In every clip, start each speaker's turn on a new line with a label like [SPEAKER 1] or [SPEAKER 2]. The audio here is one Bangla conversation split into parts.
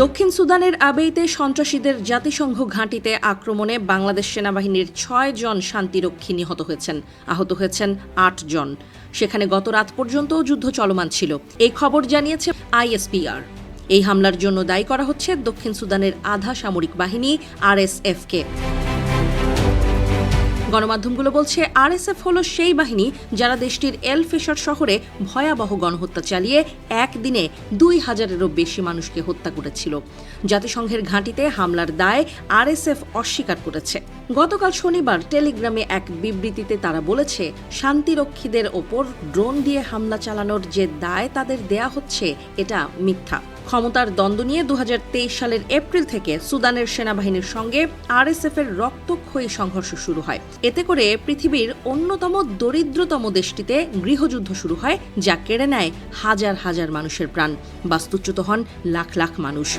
[SPEAKER 1] দক্ষিণ সুদানের আবেইতে সন্ত্রাসীদের জাতিসংঘ ঘাঁটিতে আক্রমণে বাংলাদেশ সেনাবাহিনীর ৬ জন শান্তিরক্ষী নিহত হয়েছেন, আহত হয়েছেন ৮ জন। সেখানে গত রাত পর্যন্ত যুদ্ধ চলমান ছিল, এই খবর জানিয়েছে আইএসপিআর। এই হামলার জন্য দায়ী করা হচ্ছে দক্ষিণ সুদানের আধা সামরিক বাহিনী আরএসএফকে। গণমাধ্যমগুলো বলছে আরএসএফ হলো সেই বাহিনী যারা দেশটির এল ফেশার শহরে ভয়াবহ গণহত্যা চালিয়ে একদিনে ২,০০০-এরও বেশি মানুষকে হত্যা করেছিল। জাতিসংঘের ঘাঁটিতে হামলার দায় আরএসএফ অস্বীকার করেছে। গতকাল শনিবার টেলিগ্রামে এক বিবৃতিতে তারা বলেছে, শান্তিরক্ষীদের ওপর ড্রোন দিয়ে হামলা চালানোর যে দায় তাদের দেয়া হচ্ছে এটা মিথ্যা। ক্ষমতার দ্বন্দ্ব নিয়ে ২০২৩ সালের এপ্রিল থেকে সুদানের সেনাবাহিনীর সঙ্গে আরএসএফের রক্তক্ষয়ী সংঘর্ষ শুরু হয়। এতে করে পৃথিবীর অন্যতম দরিদ্রতম দেশটিতে গৃহযুদ্ধ শুরু হয়, যা কেড়ে নেয় হাজার হাজার মানুষের প্রাণ, বাস্তুচ্যুত হন লাখ লাখ মানুষ।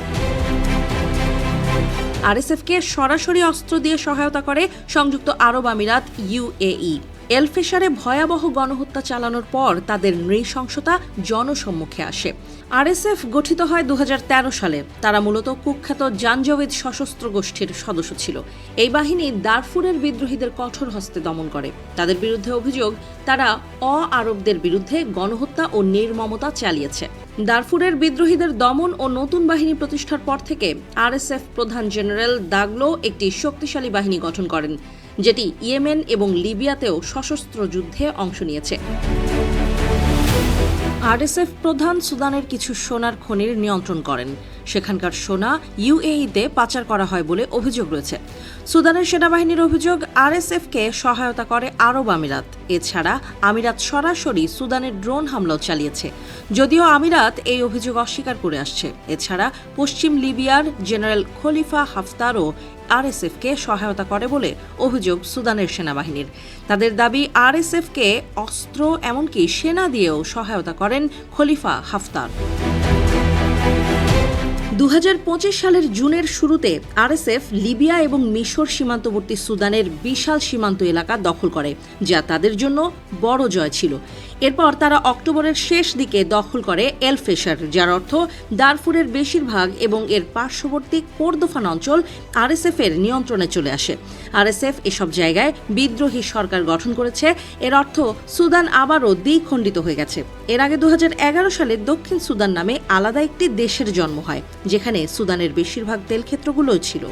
[SPEAKER 1] আরএসএফকে সরাসরি অস্ত্র দিয়ে সহায়তা করে সংযুক্ত আরব আমিরাত ইউএই। এল ফেশারে ভয়াবহ গণহত্যা চালানোর পর তাদের নৃশংসতা জনসম্মুখে আসে। আরএসএফ গঠিত হয় ২০১৩ সালে। তারা মূলত কুখ্যাত জাঞ্জাউইদ সশস্ত্র গোষ্ঠীর সদস্য ছিল। এই বাহিনী দারফুরের বিদ্রোহীদের কঠোর হস্তে দমন করে। তাদের বিরুদ্ধে অভিযোগ, তারা আরবদের বিরুদ্ধে গণহত্যা ও নির্মমতা চালিয়েছে। দারফুরের বিদ্রোহীদের দমন ও নতুন বাহিনী প্রতিষ্ঠার পর থেকে আরএসএফ প্রধান জেনারেল দাগলো একটি শক্তিশালী বাহিনী গঠন করেন, যেটি ইয়েমেন এবং লিবিয়াতেও সশস্ত্র যুদ্ধে অংশ নিয়েছে। আরএসএফ প্রধান সুদানের কিছু সোনার খনির নিয়ন্ত্রণ করেন। সেখানকার সোনা ইউএইতে পাচার করা হয় বলে অভিযোগ রয়েছে। সুদানের সেনাবাহিনীর অভিযোগ, আরএসএফকে সহায়তা করে আরব আমিরাত। এছাড়া আমিরাত সরাসরি সুদানের ড্রোন হামলাও চালিয়েছে, যদিও আমিরাত এই অভিযোগ অস্বীকার করে আসছে। এছাড়া পশ্চিম লিবিয়ার জেনারেল খলিফা হাফতারও আরএসএফকে সহায়তা করে বলে অভিযোগ সুদানের সেনাবাহিনীর। তাদের দাবি, আরএসএফকে অস্ত্র এমনকি সেনা দিয়েও সহায়তা করেন খলিফা হাফতার। ২০২৫ সালের জুনের শুরুতে আরএসএফ লিবিয়া এবং মিশর সীমান্তবর্তী সুদানের বিশাল সীমান্ত এলাকা দখল করে, যা তাদের জন্য বড় জয় ছিল। এরপর তারা অক্টোবরের শেষ দিকে দখল করে এল ফেশার, যার অর্থ দারফুরের বেশিরভাগ এবং এর পার্শ্ববর্তী কোরদোফান অঞ্চল আরএসএফ এর নিয়ন্ত্রণে চলে আসে। আরএসএফ এসব জায়গায় বিদ্রোহী সরকার গঠন করেছে। এর অর্থ সুদান আবারও দ্বিখণ্ডিত হয়ে গেছে। এর আগে ২০১১ সালে দক্ষিণ সুদান নামে আলাদা একটি দেশের জন্ম হয়, যেখানে সুদানের বেশিরভাগ তেল ক্ষেত্রগুলোও ছিল।